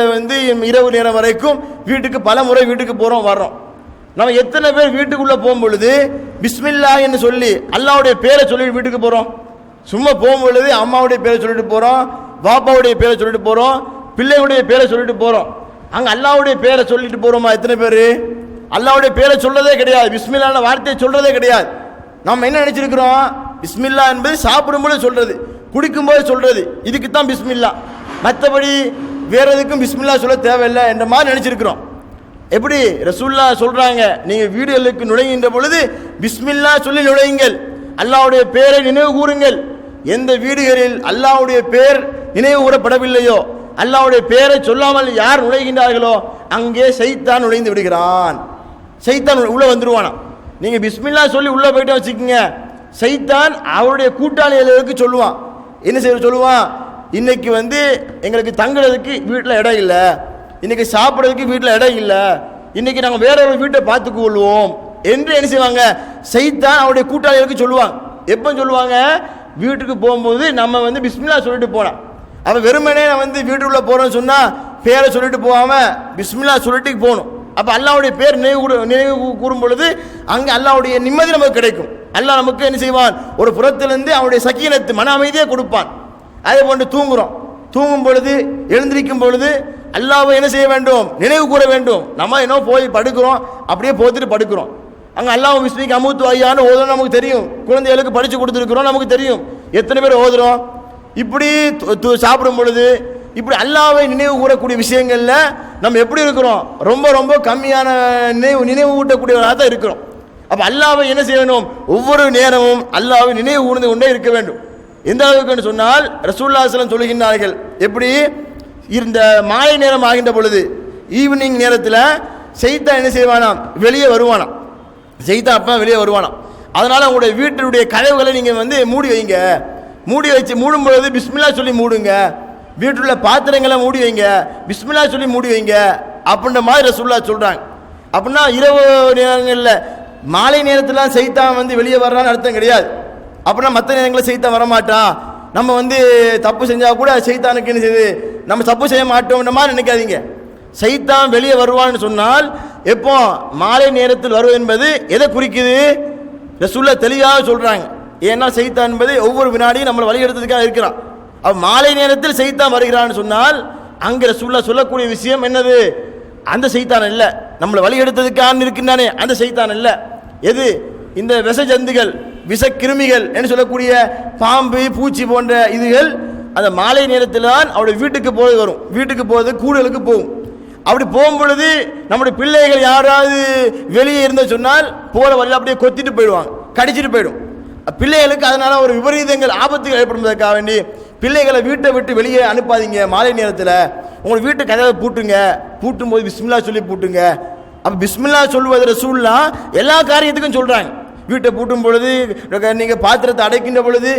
[SPEAKER 2] இரவு நேரம் வரைக்கும் வீட்டுக்கு பல முறை வீட்டுக்கு போகிறோம் வர்றோம். நம்ம எத்தனை பேர் வீட்டுக்குள்ளே போகும்பொழுது பிஸ்மில்லா என்று சொல்லி அல்லாஹ்வுடைய பேரை சொல்லிட்டு வீட்டுக்கு போகிறோம்? சும்மா போகும்பொழுது அம்மாவுடைய பேரை சொல்லிட்டு போகிறோம், பாப்பாவுடைய பேரை சொல்லிட்டு போகிறோம், பிள்ளைகளுடைய பேரை சொல்லிட்டு போகிறோம். அங்கே அல்லாஹ்வுடைய பேரை சொல்லிட்டு போகிறோமா? எத்தனை பேர் அல்லாஹ்வுடைய பேரை சொல்றதே கிடையாது, பிஸ்மில்லான வார்த்தையை சொல்றதே கிடையாது. நம்ம என்ன நினைச்சிருக்கிறோம்? பிஸ்மில்லா என்பது சாப்பிடும்போது சொல்றது, குடிக்கும்போது சொல்றது, இதுக்கு தான் பிஸ்மில்லா, மற்றபடி வேற எதுக்கும் பிஸ்மில்லா சொல்ல தேவையில்லை என்ற மாதிரி நினைச்சிருக்கிறோம். எப்படி ரசூலுல்லாஹ் சொல்றாங்க, நீங்க வீடுகளுக்கு நுழைகின்ற பொழுது பிஸ்மில்லா சொல்லி நுழையுங்கள், அல்லாஹ்வுடைய பேரை நினைவு கூறுங்கள். எந்த வீடுகளில் அல்லாஹ்வுடைய பேர் நினைவு கூறப்படவில்லையோ, அல்லாஹ்வுடைய பேரை சொல்லாமல் யார் நுழைகின்றார்களோ அங்கே சைத்தான் நுழைந்து விடுகிறான். சைத்தான் உள்ள வந்துருவானா. நீங்க பிஸ்மில்லா சொல்லி உள்ள போயிட்டு வச்சுக்கோங்க, சைத்தான் அவருடைய கூட்டாளிகளுக்கு சொல்லுவான். என்ன செய்ய சொல்லுவான்? இன்னைக்கு வந்து எங்களுக்கு தங்குறதுக்கு வீட்டில் இடம் இல்லை, இன்னைக்கு சாப்பிட்றதுக்கு வீட்டில் இடம் இல்லை, இன்னைக்கு நாங்கள் வேற ஒரு வீட்டை பார்த்துக் கொள்வோம் என்று என்ன செய்வாங்க, சைத்தான் அவருடைய கூட்டாளிகளுக்கு சொல்லுவாங்க. எப்போ சொல்லுவாங்க, வீட்டுக்கு போகும்போது நம்ம வந்து பிஸ்மில்லா சொல்லிட்டு போலாம். அவன் வெறுமனே நான் வந்து வீட்டுக்குள்ள போறேன்னு சொன்னா பேரை சொல்லிட்டு போகாம பிஸ்மில்லா சொல்லிட்டு போகணும். அப்ப அல்லாஹ்வுடைய பேர் நினைவு கூறும் பொழுது அங்கே அல்லாஹ்வுடைய நிம்மதி நமக்கு கிடைக்கும். அல்லாஹ் நமக்கு என்ன செய்வான், ஒரு புறத்திலிருந்து அவனுடைய சக்கீனத்து மன அமைதியை கொடுப்பான். அதே போன்று தூங்கும் பொழுது எழுந்திருக்கும் பொழுது அல்லாஹ்வை என்ன செய்ய வேண்டும், நினைவு கூற வேண்டும். நம்ம என்ன போய் படுக்கிறோம், அப்படியே போத்துட்டு படுக்கிறோம். அங்கே அல்லாஹ் பிஸ்மிக அமுத்து ஐயான்னு ஓதுறோம், நமக்கு தெரியும். குழந்தைகளுக்கு படித்து கொடுத்துருக்கிறோம், நமக்கு தெரியும். எத்தனை பேர் ஓதுறோம். இப்படி சாப்பிடும் பொழுது இப்படி அல்லாஹ்வை நினைவு கூறக்கூடிய விஷயங்கள்ல நம்ம எப்படி இருக்கிறோம், ரொம்ப ரொம்ப கம்மியான நினைவு ஊட்டக்கூடியவராக தான் இருக்கிறோம். அப்போ அல்லாஹ்வை என்ன செய்யணும், ஒவ்வொரு நேரமும் அல்லாஹ்வை நினைவு கூர்ந்து கொண்டே இருக்க வேண்டும். எந்த அளவுக்கு சொன்னால் ரசூலுல்லாஹி ஸல்லல்லாஹு அலைஹி வஸல்லம் சொல்லுகின்றார்கள், எப்படி இந்த மாலை நேரம் ஆகின்ற பொழுது ஈவினிங் நேரத்தில் சைத்தான் என்ன செய்வானாம், வெளியே வருவானாம். சைத்தான் அப்போ வெளியே வருவானாம். அதனால உங்களுடைய வீட்டினுடைய கதவுகளை நீங்கள் வந்து மூடி வைங்க. மூடும் பொழுது பிஸ்மில்லா சொல்லி மூடுங்க. வீட்டுள்ள பாத்திரங்களை மூடி வைங்க, பிஸ்மில்லா சொல்லி மூடி வைங்க அப்படின்ற மாதிரி ரசூலுல்லாஹ் சொல்றாங்க. அப்படின்னா இரவு நேரங்களில் மாலை நேரத்தில் சைத்தான் வந்து வெளியே வர்றான்னு அர்த்தம் கிடையாது. அப்படின்னா மற்ற நேரங்களில் சைத்தான் வரமாட்டான், நம்ம வந்து தப்பு செஞ்சால் கூட சைத்தானுக்கு என்ன செய்யுது, நம்ம தப்பு செய்ய மாட்டோம்ன்ற மாதிரி நினைக்காதீங்க. சைத்தான் வெளியே வருவான்னு சொன்னால் எப்போ மாலை நேரத்தில் வருவது என்பது எதை குறிக்குது, ரசூலுல்லாஹ் தெளிவாக சொல்றாங்க. ஏன்னா சைத்தான் என்பது ஒவ்வொரு வினாடியும் நம்மளை வழி எடுத்ததுக்காக இருக்கிறான். மாலை நேரத்தில் சைத்தான் வருகிறான்னு சொன்னால் அங்கே ரசூலுல்லாஹ் சொல்லக்கூடிய விஷயம் என்னது, அந்த சைத்தான் இல்லை, நம்மளை வழி எடுத்ததுக்காக இருக்கின்றானே அந்த சைத்தான் இல்லை. எது, இந்த விஷ ஜந்துகள் விஷ கிருமிகள் என்று சொல்லக்கூடிய பாம்பு பூச்சி போன்ற இதுகள் அந்த மாலை நேரத்தில் தான் அவருடைய வீட்டுக்கு போய் வரும். வீட்டுக்கு போகிறது கூடுதலுக்கு போகும். அப்படி போகும் பொழுது நம்முடைய பிள்ளைகள் யாராவது வெளியே இருந்த சொன்னால் போகிற வழியில் அப்படியே கொத்திட்டு போயிடுவாங்க, கடிச்சிட்டு போயிடும். பிள்ளைகளுக்கு அதனால ஒரு விபரீதங்கள் ஆபத்துகள் ஏற்படுவதற்காக வேண்டி பிள்ளைகளை வீட்டை விட்டு வெளியே அனுப்பாதீங்க. மாலை நேரத்தில் உங்கள் வீட்டு கதவை பூட்டுங்க, பூட்டும் போது பிஸ்மில்லா சொல்லி பூட்டுங்க. அப்போ பிஸ்மில்லா சொல்லுவது ரசூலுல்லாஹ் எல்லா காரியத்துக்கும் சொல்கிறாங்க. வீட்டை பூட்டும் பொழுது, நீங்கள் பாத்திரத்தை அடைக்கின்ற பொழுது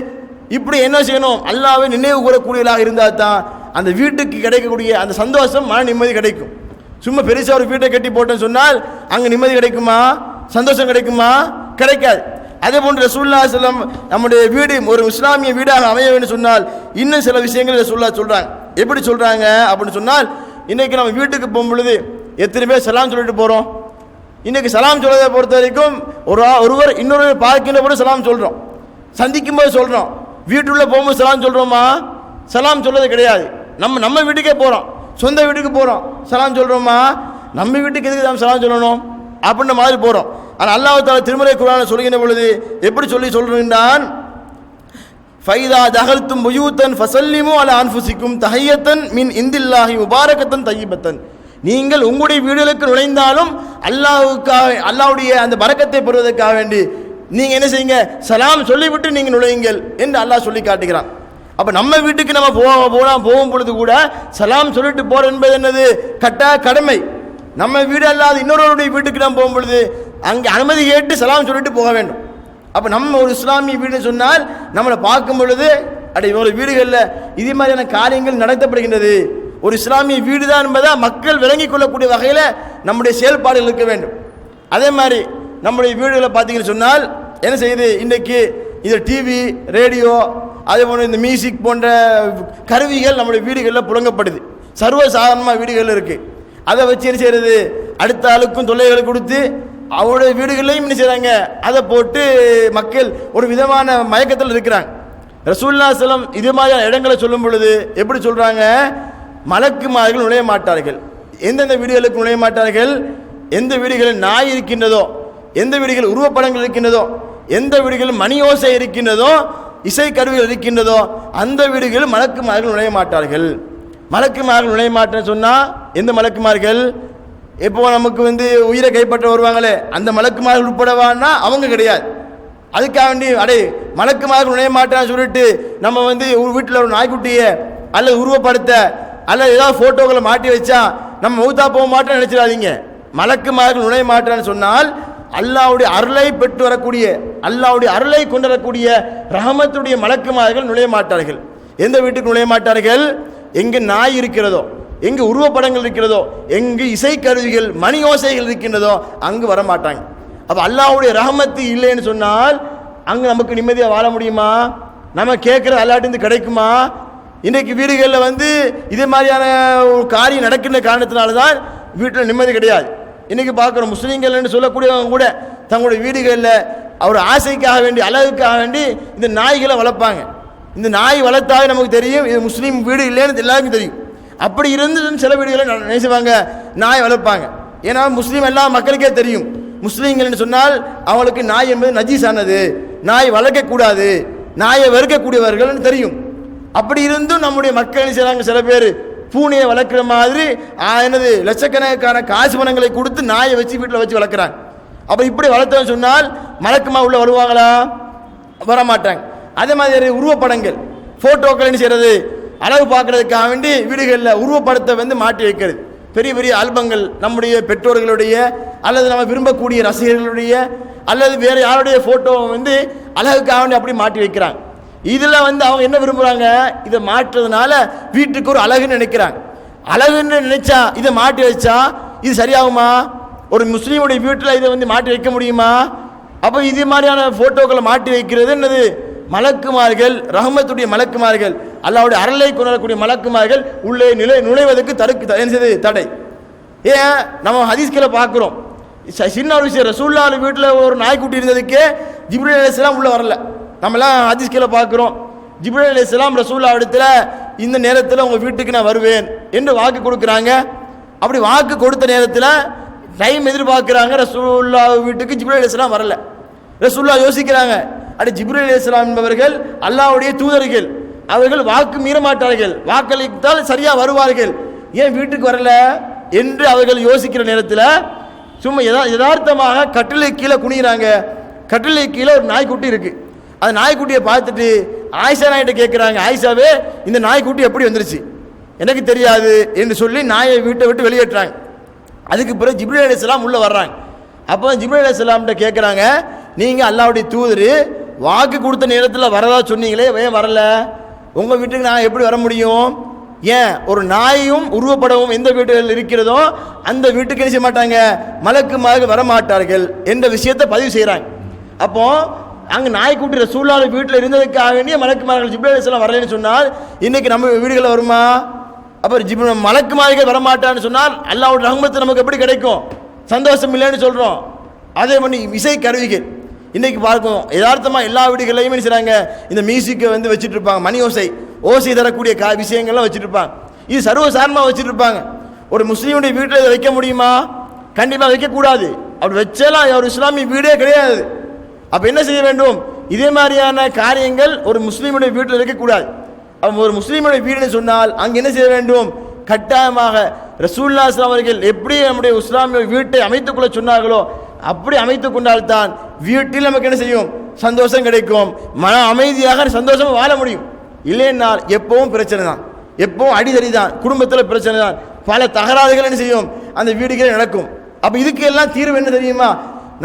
[SPEAKER 2] இப்படி என்ன செய்யணும், அல்லாஹ்வை நினைவு கூறக்கூடியவர்களாக இருந்தால் தான் அந்த வீட்டுக்கு கிடைக்கக்கூடிய அந்த சந்தோஷம், மன நிம்மதி கிடைக்கும். சும்மா பெருசாக ஒரு வீட்டை கட்டி போட்டேன்னு சொன்னால் அங்கே நிம்மதி கிடைக்குமா, சந்தோஷம் கிடைக்குமா, கிடைக்காது. அதே போன்று ரசூலுல்லாஹி ஸல்லல்லாஹு அலைஹி வஸல்லம் நம்முடைய வீடு ஒரு இஸ்லாமிய வீடாக அமைய வேண்டும் சொன்னால் இன்னும் சில விஷயங்கள் ரசூலுல்லாஹ் சொல்கிறாங்க. எப்படி சொல்கிறாங்க அப்படின்னு சொன்னால், இன்றைக்கி நம்ம வீட்டுக்கு போகும் பொழுது எத்தனை பேர் சலாம் சொல்லிட்டு போகிறோம். இன்றைக்கி சலாம் சொல்வதை பொறுத்த வரைக்கும் ஒருவர் இன்னொரு பார்க்கின்ற போது சலாம் சொல்கிறோம், சந்திக்கும் போது சொல்கிறோம். வீட்டுக்குள்ளே போகும்போது சலாம் சொல்கிறோமா, சலாம் சொல்வது கிடையாது. நம்ம வீட்டுக்கே போகிறோம், சொந்த வீட்டுக்கு போகிறோம், சலாம் சொல்கிறோமா, நம்ம வீட்டுக்கு எதுக்கு நம்ம சலாம் சொல்லணும் அப்படின்ற மாதிரி போகிறோம். ஆனால் அல்லாஹ் தஆலா திருமறை குர்ஆனில் சொல்கின்ற பொழுது எப்படி சொல்கிறான், ஃபைதா தஹல்தும் புயூத்தன் ஃபஸல்லிமு அலா அன்ஃபுசிக்கும் தஹியத்தன் மின் இந்தில்லாஹி முபாரகத்தன் தய்யிபத்தன். நீங்கள் உங்களுடைய வீடுகளுக்கு நுழைந்தாலும் அல்லாஹ்வுடைய அந்த பரக்கத்தை பெறுவதற்காக வேண்டி நீங்கள் என்ன செய்யுங்க, சலாம் சொல்லிவிட்டு நீங்கள் நுழையுங்கள் என்று அல்லாஹ் சொல்லி காட்டுகிறான். அப்போ நம்ம வீட்டுக்கு நம்ம போகும் பொழுது கூட சலாம் சொல்லிட்டு போகிறது என்பது என்னது, கடமை. நம்ம வீடு அல்லாத இன்னொருவருடைய வீட்டுக்கு நம்ம போகும் பொழுது அங்கே அனுமதி கேட்டு சலாம் சொல்லிட்டு போக வேண்டும். அப்போ நம்ம ஒரு இஸ்லாமிய வீடுன்னு சொன்னால் நம்மளை பார்க்கும் பொழுது ஒரு வீடுகளில் இதே மாதிரியான காரியங்கள் நடத்தப்படுகின்றது, ஒரு இஸ்லாமிய வீடு தான் என்பதை மக்கள் விளங்கிக் கொள்ளக்கூடிய வகையில் நம்முடைய செயல்பாடுகள் இருக்க வேண்டும். அதே மாதிரி நம்முடைய வீடுகளை பார்த்தீங்கன்னு சொன்னால் என்ன செய்யுது, இன்றைக்கு இது டிவி, ரேடியோ, அதே போன்ற இந்த மியூசிக் போன்ற கருவிகள் நம்முடைய வீடுகளில் புழங்கப்படுது. சர்வசாதாரணமாக வீடுகளில் இருக்குது. அதை வச்சு என்ன செய்கிறது, அடுத்த ஆளுக்கும் தொல்லைகளை கொடுத்து அவருடைய வீடுகளையும் என்ன செய்கிறாங்க, அதை போட்டு மக்கள் ஒரு விதமான மயக்கத்தில் இருக்கிறாங்க. ரசூலுல்லாஹி ஸல்லல்லாஹு அலைஹி வஸல்லம் இது மாதிரியான இடங்களை சொல்லும் பொழுது எப்படி சொல்கிறாங்க, மலக்குமார்கள் நுழைய மாட்டார்கள். எந்தெந்த வீடுகளுக்கு நுழைய மாட்டார்கள், எந்த வீடுகளில் நாய் இருக்கின்றதோ, எந்த வீடுகளில் உருவப்படங்கள் இருக்கின்றதோ, எந்த வீடுகளில் மணி ஓசை இருக்கின்றதோ, இசை கருவிகள் இருக்கின்றதோ அந்த வீடுகளில் மலக்குமார்கள் நுழைய மாட்டார்கள். மலக்குமார்கள் நுழைய மாட்டேன்னு சொன்னால் எந்த மலக்குமார்கள், இப்போ நமக்கு வந்து உயிரை கைப்பற்ற வருவாங்களே அந்த மலக்குமார்கள் உட்படவான்னா அவங்க கிடையாது. அதுக்காக வேண்டி மலக்குமார்கள் நுழைய மாட்டான்னு சொல்லிட்டு நம்ம வந்து ஒரு வீட்டில் ஒரு நாய்க்குட்டியை அல்லது உருவப்படுத்த அல்லது ஏதாவது ஃபோட்டோக்களை மாட்டி வச்சா நம்ம மௌத்தா போக மாட்டோம்னு நினைச்சிடாதீங்க. மலக்குமார்கள் நுழைய மாட்டான்னு சொன்னால் அல்லாஹ்வுடைய அருளை பெற்று வரக்கூடிய, அல்லாஹ்வுடைய அருளை கொண்டு வரக்கூடிய ரஹமத்துடைய மலக்குமார்கள் நுழைய மாட்டார்கள். எந்த வீட்டுக்கு நுழைய மாட்டார்கள்? எங்கு நாய் இருக்கிறதோ, எங்கு உருவப்படங்கள் இருக்கிறதோ, எங்கு இசைக்கருவிகள் மணி ஓசைகள் இருக்கின்றதோ அங்கு வரமாட்டாங்க. அப்போ அல்லாஹ்வுடைய ரஹமத்து இல்லைன்னு சொன்னால் அங்கே நமக்கு நிம்மதியாக வாழ முடியுமா? நம்ம கேட்குற அல்லாட்டிருந்து கிடைக்குமா? இன்றைக்கு வீடுகளில் வந்து இதே மாதிரியான ஒரு காரியம் நடக்கின்ற காரணத்தினால தான் வீட்டில் நிம்மதி கிடையாது. இன்றைக்கி பார்க்குறோம், முஸ்லீம்கள்னு சொல்லக்கூடியவங்க கூட தங்களுடைய வீடுகளில் அவர் ஆசைக்காக வேண்டி அழகுக்காக வேண்டி இந்த நாய்களை வளர்ப்பாங்க. இந்த நாய் வளர்த்தாவே நமக்கு தெரியும் இது முஸ்லீம் வீடு இல்லைன்னு எல்லாருக்கும் தெரியும். அப்படி இருந்து சில வீடுகளை நினைச்சுவாங்க நாய் வளர்ப்பாங்க. ஏன்னா முஸ்லீம் எல்லா மக்களுக்கே தெரியும், முஸ்லீம்கள்னு சொன்னால் அவங்களுக்கு நாய் என்பது நஜீஸானது, நாய் வளர்க்கக்கூடாது, நாயை வெறுக்கக்கூடியவர்கள்னு தெரியும். அப்படி இருந்தும் நம்முடைய மக்கள் செய்கிறாங்க, சில பேர் பூனையை வளர்க்குற மாதிரி என்னது லட்சக்கணக்கான காசு பணங்களை கொடுத்து நாயை வச்சு வீட்டில் வச்சு வளர்க்குறாங்க. அப்போ இப்படி வளர்த்தோன்னு சொன்னால் மலக்குமா உள்ள வருவாங்களா? வரமாட்டாங்க. அதே மாதிரி உருவப்படங்கள் ஃபோட்டோக்கள் என்ன செய்கிறது, அழகு பார்க்கறதுக்காக வேண்டி வீடுகளில் உருவப்படத்தை வந்து மாட்டி வைக்கிறது. பெரிய பெரிய ஆல்பங்கள் நம்முடைய பெற்றோர்களுடைய அல்லது நம்ம விரும்பக்கூடிய ரசிகர்களுடைய அல்லது வேறு யாருடைய ஃபோட்டோவை வந்து அழகுக்காக வேண்டி அப்படி மாட்டி வைக்கிறாங்க. இதில் வந்து அவங்க என்ன விரும்புகிறாங்க, இதை மாற்றுறதுனால வீட்டுக்கு ஒரு அழகுன்னு நினைக்கிறாங்க. அழகுன்னு நினைச்சா இதை மாட்டி வச்சா இது சரியாகுமா? ஒரு முஸ்லீமுடைய வீட்டில் இதை வந்து மாட்டி வைக்க முடியுமா? அப்போ இது மாதிரியான ஃபோட்டோக்களை மாட்டி வைக்கிறது என்னது, மலக்குமார்கள், ரஹமத்துடைய மலக்குமார்கள், அல்லாஹ்வுடைய அருளை கொணரக்கூடிய மலக்குமார்கள் உள்ளே நுழைவதற்கு தடை. ஏன் நம்ம ஹதீஸ்களை பார்க்குறோம், சின்ன ஒரு விஷயம், ரசூலுல்லாஹ் வீட்டில் ஒரு நாய்க்குட்டி இருந்ததுக்கே ஜிப்ரீல் அலைஹிஸ்ஸலாம் உள்ளே வரல. நம்மலாம் ஹதீஸ்களை பார்க்குறோம், ஜிப்ரீல் அலைஹிஸ்ஸலாம் ரசூலுல்லாஹ் இடத்துல இந்த நேரத்தில் உங்கள் வீட்டுக்கு நான் வருவேன் என்று வாக்கு கொடுக்குறாங்க. அப்படி வாக்கு கொடுத்த நேரத்தில் டைம் எதிர்பார்க்குறாங்க, ரசூலுல்லாஹ் வீட்டுக்கு ஜிப்ரீல் அலைஹிஸ்ஸலாம் வரல. ரசூலுல்லாஹ் யோசிக்கிறாங்க, அடி ஜிப்ரீல் அலைஹிஸ்ஸலாம் என்பவர்கள் அல்லாஹ்வுடைய தூதர்கள், அவர்கள் வாக்கு மீற மாட்டார்கள், வாக்களித்தால் சரியாக வருவார்கள், ஏன் வீட்டுக்கு வரல என்று அவர்கள் யோசிக்கிற நேரத்தில் சும்மா யதார்த்தமாக கட்டிலை கீழே குனிகிறாங்க. கட்டிலை கீழே ஒரு நாய்க்குட்டி இருக்குது. அந்த நாய்க்குட்டியை பார்த்துட்டு ஆயிஷா நாய்கிட்ட கேட்குறாங்க, ஆயிஷாவே இந்த நாய்க்குட்டி எப்படி வந்துருச்சு? எனக்கு தெரியாது என்று சொல்லி நாயை வீட்டை விட்டு வெளியேற்றாங்க. அதுக்கு பிறகு ஜிப்ரீல் அலைஹிஸ்ஸலாம் உள்ளே வர்றாங்க. அப்போ ஜிப்ரீல் அலைஹிஸ்ஸலாம்கிட்ட கேட்குறாங்க, நீங்கள் அல்லாஹ்வுடைய தூதர், வாக்கு கொடுத்த நேரத்தில் வரதா சொன்னீங்களே, ஏன் வரல? உங்கள் வீட்டுக்கு நான் எப்படி வர முடியும்? ஏன் ஒரு நாயும் உருவப்படவும் எந்த வீடுகளில் இருக்கிறதோ அந்த வீட்டுக்கு என்ன செய்ய மாட்டாங்க, மலக்குமாக வரமாட்டார்கள் என்ற விஷயத்தை பதிவு செய்கிறாங்க. அப்போ அங்கே நாய்க்குட்டி ரசூலுல்லாஹ் வீட்டில் இருந்ததுக்காக வேண்டிய மலக்குமார்கள் ஜிப்ரீல் அலைஹிஸ்ஸலாம் வரலன்னு சொன்னால் இன்னைக்கு நம்ம வீடுகளில் வருமா? அப்போ மலக்குமார்கள் வரமாட்டான்னு சொன்னால் அல்லாஹ்வுடைய ரஹ்மத்து நமக்கு எப்படி கிடைக்கும்? சந்தோஷம் இல்லைன்னு சொல்கிறோம். அதே மாதிரி இசை கருவிகள் இன்றைக்கி பார்க்கும், யதார்த்தமாக எல்லா வீடுகளையும் என்ன செய்கிறாங்க, இந்த மியூசிக்கை வந்து வச்சுட்டு இருப்பாங்க, மணி ஓசை தரக்கூடிய விஷயங்கள்லாம் வச்சுட்டு இருப்பாங்க. இது சர்வசாதாரணமாக வச்சுட்டு இருப்பாங்க. ஒரு முஸ்லீமுடைய வீட்டில் இதை வைக்க முடியுமா? கண்டிப்பாக வைக்கக்கூடாது. அப்படி வச்சாலும் ஒரு இஸ்லாமிய வீடே கிடையாது. அப்போ என்ன செய்ய வேண்டும், இதே மாதிரியான காரியங்கள் ஒரு முஸ்லீமுடைய வீட்டில் இருக்கக்கூடாது. அப்போ ஒரு முஸ்லீமுடைய வீடுன்னு சொன்னால் அங்கே என்ன செய்ய வேண்டும், கட்டாயமாக ரசூலுல்லாஹ் ஸல்லல்லாஹு அலைஹி வஸல்லம் எப்படி நம்முடைய இஸ்லாமிய வீட்டை அமைத்துக்கொள்ள சொன்னார்களோ அப்படி அமைத்து கொண்டால்தான் வீட்டில் நமக்கு என்ன செய்யும், சந்தோஷம் கிடைக்கும், மன அமைதியாக சந்தோஷமாக வாழ முடியும். இல்லைன்னால் எப்பவும் பிரச்சனை தான், எப்பவும் அடிதடி தான், குடும்பத்தில் பிரச்சனை தான், பல தகராறுகள் என்ன செய்யும் அந்த வீடுகளே நடக்கும். அப்போ இதுக்கு எல்லாம் தீர்வு என்ன தெரியுமா,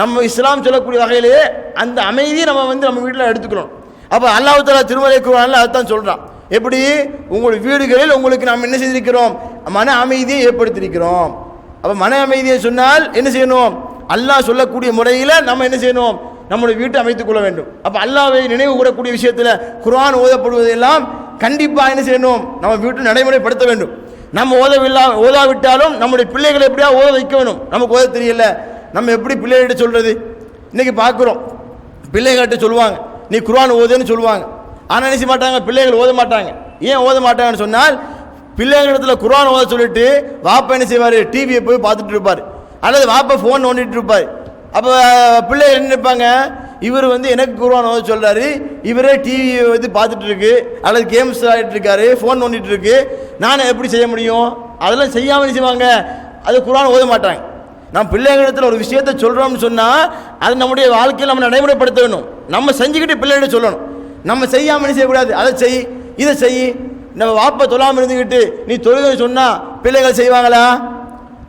[SPEAKER 2] நம்ம இஸ்லாம் சொல்லக்கூடிய வகையிலேயே அந்த அமைதியை நம்ம வந்து நம்ம வீட்டில் எடுத்துக்கிறோம். அப்போ அல்லாஹ் தஆலா திருமறை குர்ஆனில் அதைத்தான் சொல்கிறான், எப்படி உங்களுடைய வீடுகளில் உங்களுக்கு நாம் என்ன செய்திருக்கிறோம், மன அமைதியை ஏற்படுத்தியிருக்கிறோம். அப்போ மன அமைதியை சொன்னால் என்ன செய்யணும், அல்லாஹ் சொல்லக்கூடிய முறையில் நம்ம என்ன செய்யணும், நம்முடைய வீட்டை அமைத்துக் கொள்ள வேண்டும். அப்போ அல்லாஹ்வை நினைவு கூறக்கூடிய விஷயத்தில் குர்ஆன் ஓதப்படுவதெல்லாம் கண்டிப்பாக என்ன செய்யணும், நம்ம வீட்டில் நடைமுறைப்படுத்த வேண்டும். நம்ம ஓதாவிட்டாலும் நம்முடைய பிள்ளைகளை எப்படியா ஓத வைக்க வேணும். நமக்கு ஓத தெரியல, நம்ம எப்படி பிள்ளைகிட்ட சொல்கிறது? இன்றைக்கி பார்க்குறோம், பிள்ளைகள்கிட்ட சொல்லுவாங்க நீ குர்ஆன் ஓதுன்னு சொல்லுவாங்க, ஆனால் நினைச்ச மாட்டாங்க, பிள்ளைகள் ஓத மாட்டாங்க. ஏன் ஓத மாட்டாங்கன்னு சொன்னால் பிள்ளைகளிடத்தில் குர்ஆன் ஓத சொல்லிட்டு வாப்பா என்ன செய்வார், டிவியை போய் பார்த்துட்டு இருப்பார், அல்லது வாப்பா ஃபோன் நோண்டிட்டு இருப்பார். அப்போ பிள்ளைகள் என்ன நினைப்பாங்க, இவர் வந்து எனக்கு குர்ஆன் ஓத சொல்கிறாரு, இவரே டிவியை வந்து பார்த்துட்டு இருக்கு, அல்லது கேம்ஸ் ஆகிட்டு இருக்காரு, ஃபோன் நோண்டிட்டு இருக்கு, நான் எப்படி செய்ய முடியும்? அதெல்லாம் செய்யாமல் செய்வாங்க, அது குர்ஆன் ஓத மாட்டாங்க. நம்ம பிள்ளைகளிடத்தில் ஒரு விஷயத்தை சொல்கிறோம்னு சொன்னால் அது நம்முடைய வாழ்க்கையில் நம்ம நடைமுறைப்படுத்த வேணும். நம்ம செஞ்சுக்கிட்டு பிள்ளைகிட்ட சொல்லணும், நம்ம செய்யாமல் செய்யக்கூடாது. அதை செய், இதை செய். நம்ம வாப்பா தொழாமல் இருந்துக்கிட்டு நீ தொழுகை சொன்னால் பிள்ளைகள் செய்வாங்களா?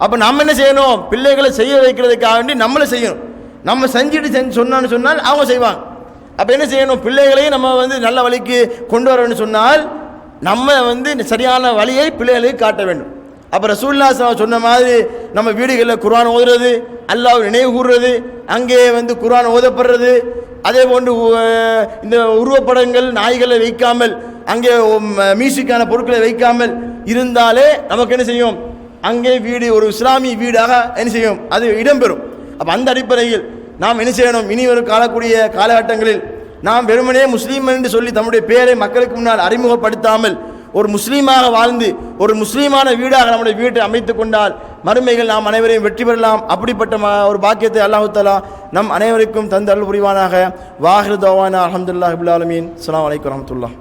[SPEAKER 2] அப்போ நம்ம என்ன செய்யணும், பிள்ளைகளை செய்ய வைக்கிறதுக்காக வேண்டி நம்மளை செய்யணும். நம்ம செஞ்சுட்டு சொன்னான்னு சொன்னால் அவங்க செய்வாங்க. அப்போ என்ன செய்யணும், பிள்ளைகளையும் நம்ம வந்து நல்ல வழிக்கு கொண்டு வரணும்னு சொன்னால் நம்ம சரியான வழியை பிள்ளைகளுக்கு காட்ட வேண்டும். அப்போ ரசூலுல்லாஹி ஸல்லல்லாஹு அலைஹி வஸல்லம் சொன்ன மாதிரி நம்ம வீடுகளில் குர்ஆன் ஓதுறது, அல்லாஹ்வை நினைவு கூறுறது, அங்கே குர்ஆன் ஓதப்படுறது, அதே போன்று இந்த உருவப்படங்கள் நாய்களை வைக்காமல், அங்கே மியூசிக்கான பொருட்களை வைக்காமல் இருந்தாலே நமக்கு என்ன செய்யும், அங்கே வீடு ஒரு இஸ்லாமிய வீடாக என்ன செய்யும், அது இடம்பெறும். அப்போ அந்த அடிப்படையில் நாம் என்ன செய்யணும், இனி வரும் காலகட்டங்களில் நாம் வெறுமனே முஸ்லீம் என்று சொல்லி தம்முடைய பெயரை மக்களுக்கு முன்னால் அறிமுகப்படுத்தாமல் ஒரு முஸ்லீமாக வாழ்ந்து ஒரு முஸ்லீமான வீடாக நம்முடைய வீட்டை அமைத்துக் கொண்டால் மறுமைகள் நாம் அனைவரையும் வெற்றி பெறலாம். அப்படிப்பட்ட ஒரு பாக்கியத்தை அல்லாஹ் தஆலா நம் அனைவருக்கும் தந்து அருள் புரிவானாக. வாஹிரு தவானா அல்ஹம்துலில்லாஹி ரப்பில் ஆலமீன். அஸ்ஸலாமு அலைக்கும் வரஹ்மத்துல்லாஹ்.